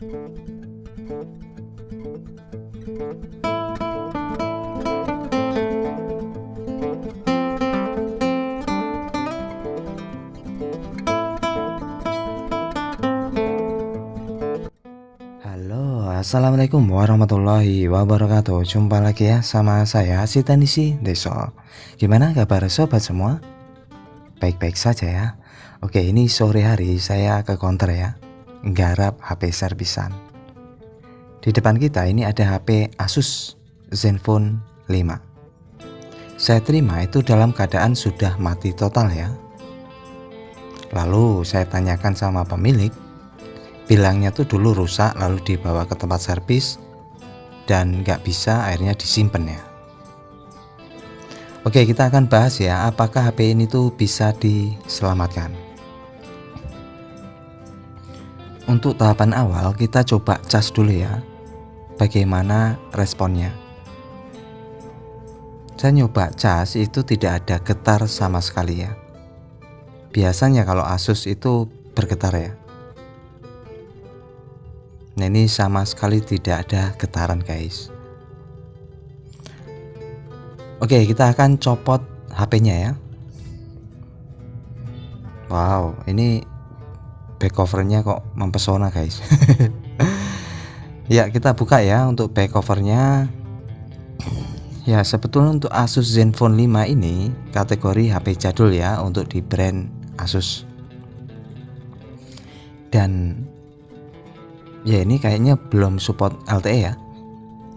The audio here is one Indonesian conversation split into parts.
Halo, assalamualaikum warahmatullahi wabarakatuh. Jumpa lagi ya sama saya Sitanisi Deso. Gimana kabar sobat semua? Baik-baik saja ya. Oke, ini sore hari saya ke counter ya, nggarap HP servisan. Di depan kita ini ada HP Asus Zenfone 5. Saya terima itu dalam keadaan sudah mati total ya. Lalu saya tanyakan sama pemilik, bilangnya tuh dulu rusak lalu dibawa ke tempat servis dan nggak bisa, akhirnya disimpan ya. Oke, kita akan bahas ya, apakah HP ini tuh bisa diselamatkan. Untuk tahapan awal kita coba cas dulu ya, bagaimana responnya. Saya nyoba cas itu tidak ada getar sama sekali ya. Biasanya kalau Asus itu bergetar ya. Nah, ini sama sekali tidak ada getaran guys. Oke, kita akan copot HP-nya ya. Wow, ini back covernya kok mempesona guys. Ya, kita buka ya untuk back covernya. Ya, sebetulnya untuk Asus Zenfone 5 ini kategori HP jadul ya, untuk di brand Asus. Dan ya ini kayaknya belum support LTE ya.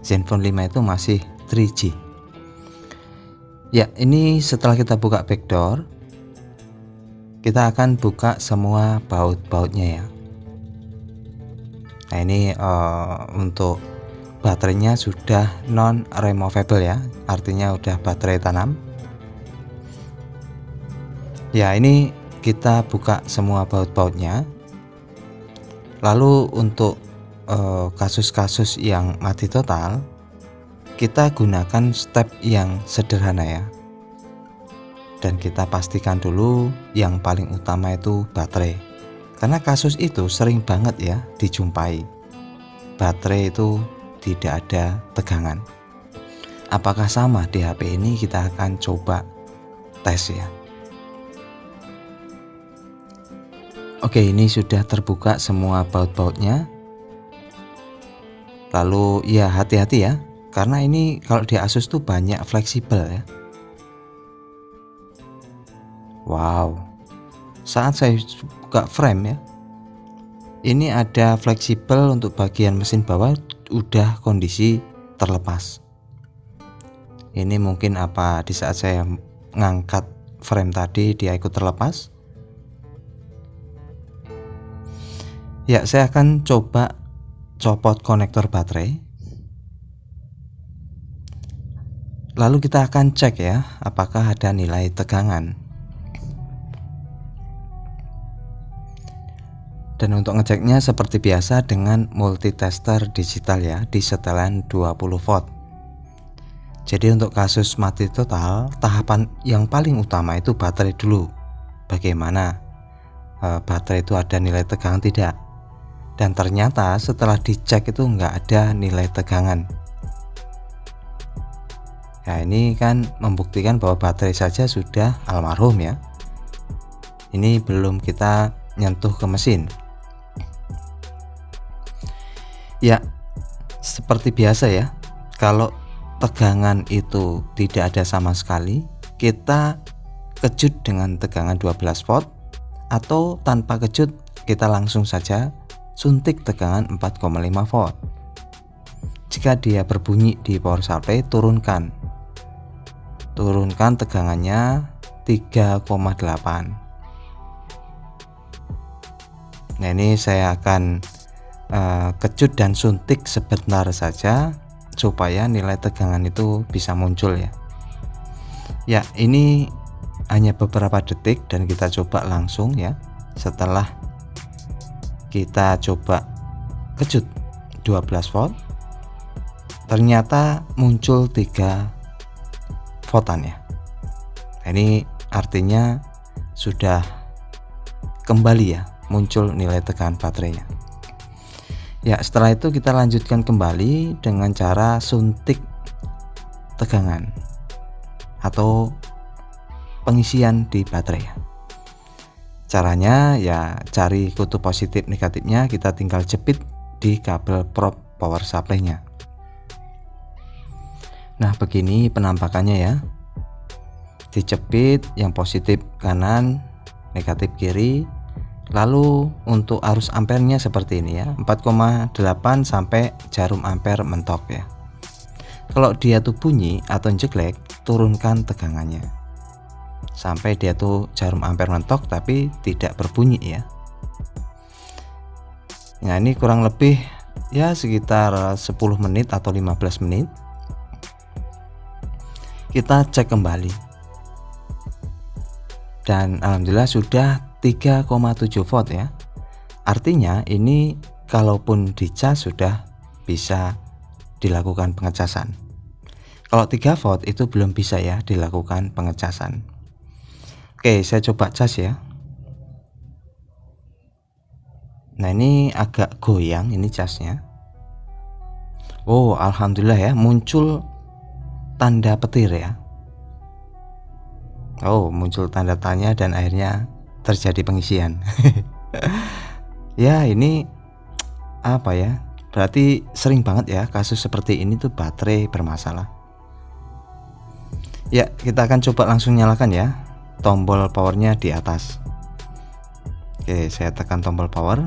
Zenfone 5 itu masih 3G. Ya, ini setelah kita buka backdoor, kita akan buka semua baut-bautnya ya. Nah, ini untuk baterainya sudah non removable ya, artinya udah baterai tanam. Ya, ini kita buka semua baut-bautnya. Lalu untuk kasus-kasus yang mati total, kita gunakan step yang sederhana ya. Dan kita pastikan dulu yang paling utama itu baterai. Karena kasus itu sering banget ya dijumpai. Baterai itu tidak ada tegangan. Apakah sama di HP ini? Kita akan coba tes ya. Oke, ini sudah terbuka semua baut-bautnya. Lalu ya hati-hati ya, karena ini kalau di Asus tuh banyak fleksibel ya. Wow, saat saya buka frame ya, ini ada fleksibel untuk bagian mesin bawah udah kondisi terlepas. Ini mungkin apa di saat saya ngangkat frame tadi dia ikut terlepas. Ya, saya akan coba copot konektor baterai. Lalu kita akan cek ya, apakah ada nilai tegangan. Dan untuk ngeceknya seperti biasa dengan multitester digital ya, di setelan 20 volt. Jadi untuk kasus mati total, tahapan yang paling utama itu baterai dulu. Bagaimana baterai itu ada nilai tegangan tidak? Dan ternyata setelah dicek itu nggak ada nilai tegangan. Nah, ini kan membuktikan bahwa baterai saja sudah almarhum ya. Ini belum kita nyentuh ke mesin. Ya, seperti biasa ya, kalau tegangan itu tidak ada sama sekali, kita kejut dengan tegangan 12 volt, atau tanpa kejut kita langsung saja suntik tegangan 4,5 volt. Jika dia berbunyi di power supply, turunkan tegangannya 3,8. Nah, ini saya akan kejut dan suntik sebentar saja supaya nilai tegangan itu bisa muncul ya. Ya, ini hanya beberapa detik dan kita coba langsung ya. Setelah kita coba kejut 12 volt, ternyata muncul 3 voltan ya. Ini artinya sudah kembali ya muncul nilai tegangan baterainya. Ya, setelah itu kita lanjutkan kembali dengan cara suntik tegangan atau pengisian di baterai. Caranya ya cari kutub positif negatifnya, kita tinggal jepit di kabel prop power supply-nya. Nah, begini penampakannya ya. Dijepit yang positif kanan, negatif kiri. Lalu untuk arus ampernya seperti ini ya, 4,8 sampai jarum ampere mentok ya. Kalau dia tuh bunyi atau jelek, turunkan tegangannya sampai dia tuh jarum ampere mentok tapi tidak berbunyi ya. Nah, ini kurang lebih ya sekitar 10 menit atau 15 menit. Kita cek kembali. Dan alhamdulillah sudah 3,7 volt ya. Artinya ini kalaupun dicas sudah bisa dilakukan pengecasan. Kalau 3 volt itu belum bisa ya dilakukan pengecasan. Oke, saya coba cas ya. Nah, ini agak goyang ini casnya. Oh, alhamdulillah ya, muncul tanda petir ya. Oh, muncul tanda tanya dan akhirnya terjadi pengisian. Ya, ini apa ya? Berarti sering banget ya kasus seperti ini tuh baterai bermasalah. Ya, kita akan coba langsung nyalakan ya. Tombol powernya di atas. Oke, saya tekan tombol power.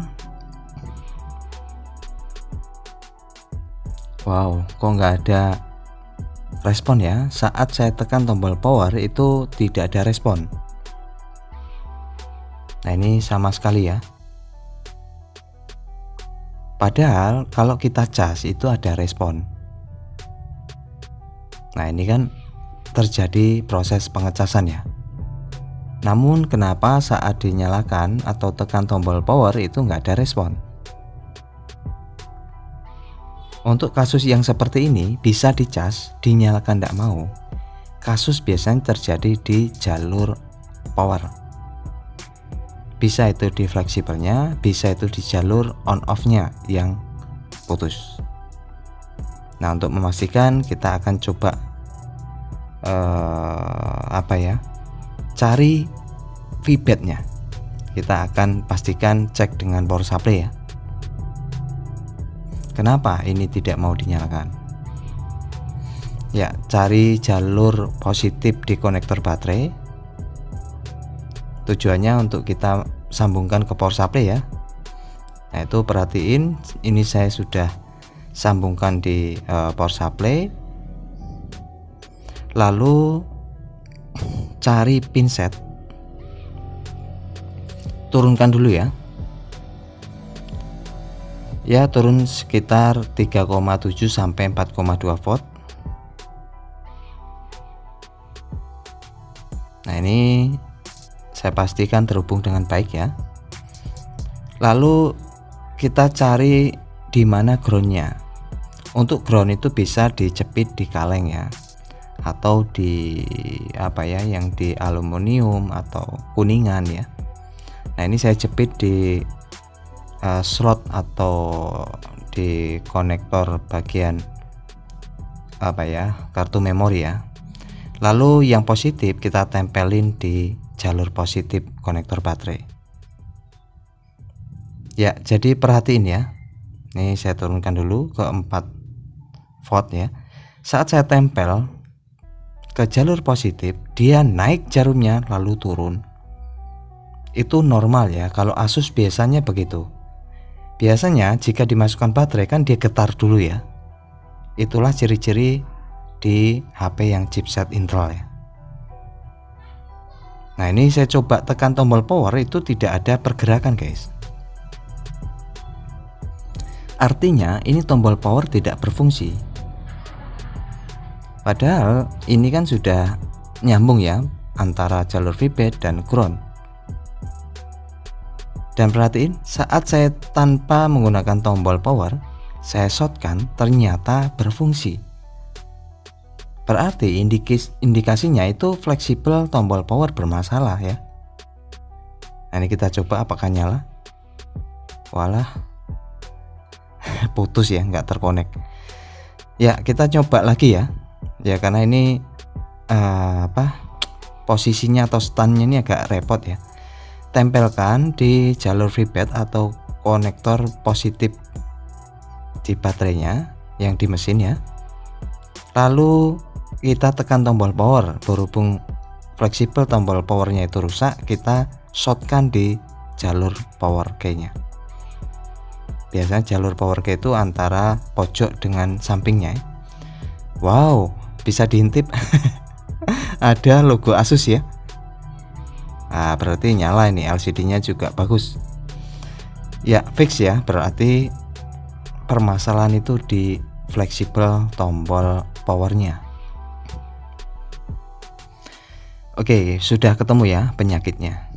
Wow, kok nggak ada respon ya. Saat saya tekan tombol power itu tidak ada respon. Nah, ini sama sekali ya. Padahal kalau kita cas itu ada respon. Nah, ini kan terjadi proses pengecasan ya. Namun kenapa saat dinyalakan atau tekan tombol power itu nggak ada respon? Untuk kasus yang seperti ini bisa dicas, dinyalakan tidak mau. Kasus biasanya terjadi di jalur power. Bisa itu di fleksibelnya, bisa itu di jalur on off-nya yang putus. Nah, untuk memastikan kita akan coba cari feedbacknya. Kita akan pastikan cek dengan power supply ya. Kenapa ini tidak mau dinyalakan? Ya, cari jalur positif di konektor baterai. Tujuannya untuk kita sambungkan ke power supply ya. Nah, itu perhatiin, ini saya sudah sambungkan di power supply. Lalu cari pinset, turunkan dulu ya. Ya, turun sekitar 3,7 sampai 4,2 volt. Nah, ini saya pastikan terhubung dengan baik ya. Lalu kita cari di mana groundnya. Untuk ground itu bisa dijepit di kaleng ya, atau di yang di aluminium atau kuningan ya. Nah, ini saya jepit di slot atau di konektor bagian kartu memori ya. Lalu yang positif kita tempelin di jalur positif konektor baterai. Ya, jadi perhatiin ya. Ini saya turunkan dulu ke 4 volt ya. Saat saya tempel ke jalur positif, dia naik jarumnya lalu turun. Itu normal ya, kalau Asus biasanya begitu. Biasanya jika dimasukkan baterai kan dia getar dulu ya. Itulah ciri-ciri di HP yang chipset Intel ya. Nah, ini saya coba tekan tombol power itu tidak ada pergerakan guys. Artinya ini tombol power tidak berfungsi. Padahal ini kan sudah nyambung ya antara jalur feedback dan ground. Dan perhatiin, saat saya tanpa menggunakan tombol power, saya shotkan, ternyata berfungsi. Berarti indikasinya itu fleksibel tombol power bermasalah ya. Nah, ini kita coba apakah nyala. Walah. putus ya, nggak terkonek. Ya kita coba lagi ya. Ya karena ini posisinya atau standnya ini agak repot ya. Tempelkan di jalur feedback atau konektor positif di baterainya yang di mesin ya. Lalu kita tekan tombol power. Berhubung fleksibel tombol powernya itu rusak, kita shortkan di jalur power key-nya. Biasanya jalur power key itu antara pojok dengan sampingnya. Wow, bisa diintip. Ada logo Asus ya. Nah, berarti nyala ini, LCD-nya juga bagus. Ya, fix ya, berarti permasalahan itu di fleksibel tombol powernya. Oke, sudah ketemu ya penyakitnya.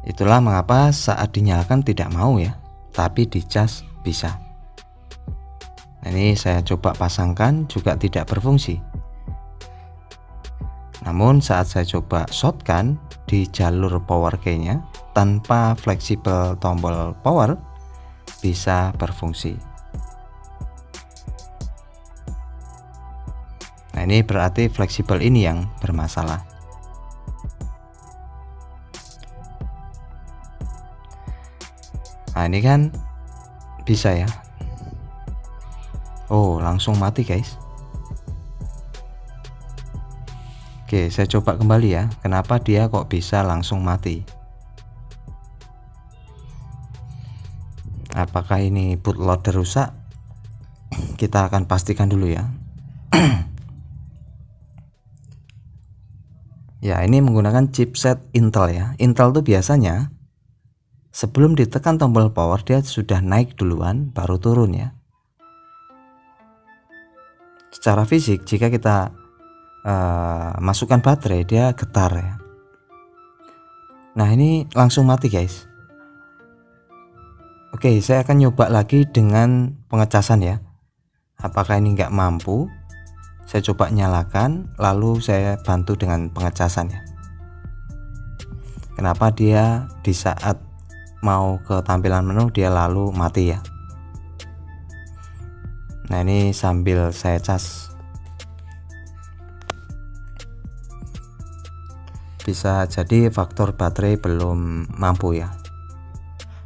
Itulah mengapa saat dinyalakan tidak mau ya, tapi dicas bisa. Nah, ini saya coba pasangkan juga tidak berfungsi. Namun saat saya coba shortkan di jalur power key-nya tanpa fleksibel tombol power, bisa berfungsi. Nah, ini berarti fleksibel ini yang bermasalah. Nah, ini kan bisa ya. Oh, langsung mati guys. Oke, saya coba kembali ya. Kenapa dia kok bisa langsung mati? Apakah ini bootloader rusak? Kita akan pastikan dulu ya. Ya, ini menggunakan chipset Intel ya. Intel tuh biasanya sebelum ditekan tombol power dia sudah naik duluan baru turun ya. Secara fisik jika kita masukkan baterai dia getar ya. Nah, ini langsung mati guys. Oke, saya akan nyoba lagi dengan pengecasan ya. Apakah ini nggak mampu? Saya coba nyalakan, lalu saya bantu dengan pengecasan ya. Kenapa dia di saat mau ke tampilan menu dia lalu mati ya? Nah, ini sambil saya cas. Bisa jadi faktor baterai belum mampu ya.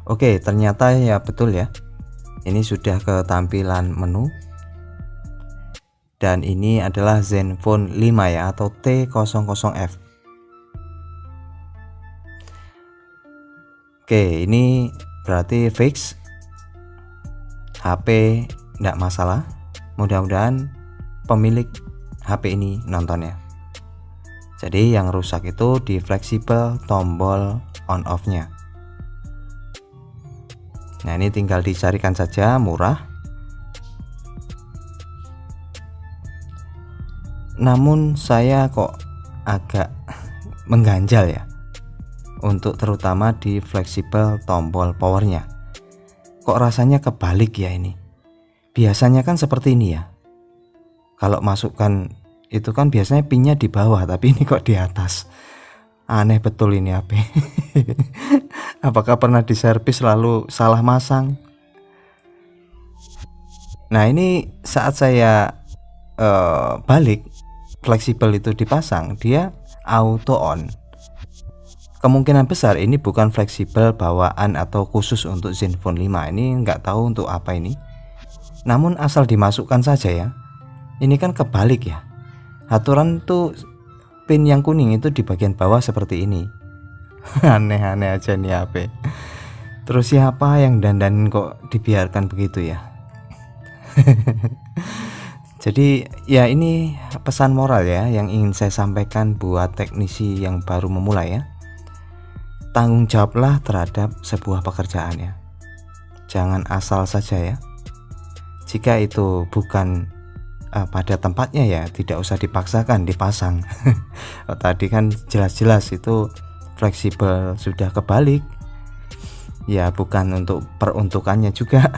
Oke, ternyata ya betul ya. Ini sudah ke tampilan menu. Dan ini adalah Zenfone 5 ya, atau T00F. Oke, ini berarti fix. HP tidak masalah. Mudah-mudahan pemilik HP ini nonton ya. Jadi yang rusak itu di fleksibel tombol on off nya. Nah, ini tinggal dicarikan saja, murah. Namun saya kok agak mengganjal ya, untuk terutama di fleksibel tombol powernya. Kok rasanya kebalik ya ini. Biasanya kan seperti ini ya. Kalau masukkan itu kan biasanya pinnya di bawah, tapi ini kok di atas. Aneh betul ini HP. Apakah pernah diservis lalu salah masang? Nah, ini saat saya balik fleksibel itu dipasang, dia auto on. Kemungkinan besar ini bukan fleksibel bawaan atau khusus untuk Zenfone 5. Ini nggak tahu untuk apa ini. Namun asal dimasukkan saja ya. Ini kan kebalik ya. Aturan tuh pin yang kuning itu di bagian bawah seperti ini. Aneh-aneh aja nih HP. Terus siapa yang dandanin kok dibiarkan begitu ya? Jadi ya ini pesan moral ya yang ingin saya sampaikan buat teknisi yang baru memulai ya. Tanggung jawablah terhadap sebuah pekerjaan ya. Jangan asal saja ya. Jika itu bukan pada tempatnya ya tidak usah dipaksakan dipasang. Tadi kan jelas-jelas itu fleksibel sudah kebalik. Ya bukan untuk peruntukannya juga.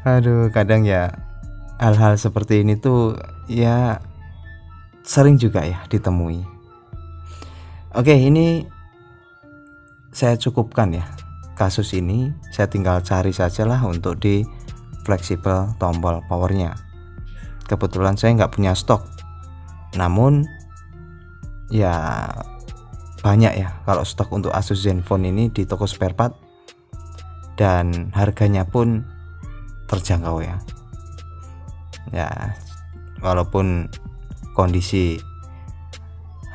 Aduh, kadang ya hal-hal seperti ini tuh ya sering juga ya ditemui. Oke, ini saya cukupkan ya. kasus ini saya tinggal cari sajalah untuk di fleksibel tombol powernya. Kebetulan saya nggak punya stok, namun ya banyak ya kalau stok untuk Asus Zenfone ini di toko spare part, dan harganya pun terjangkau ya. Ya walaupun kondisi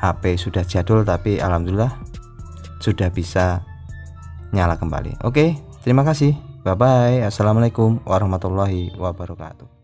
HP sudah jadul, tapi alhamdulillah sudah bisa nyala kembali. Oke, terima kasih. Bye bye. Assalamualaikum warahmatullahi wabarakatuh.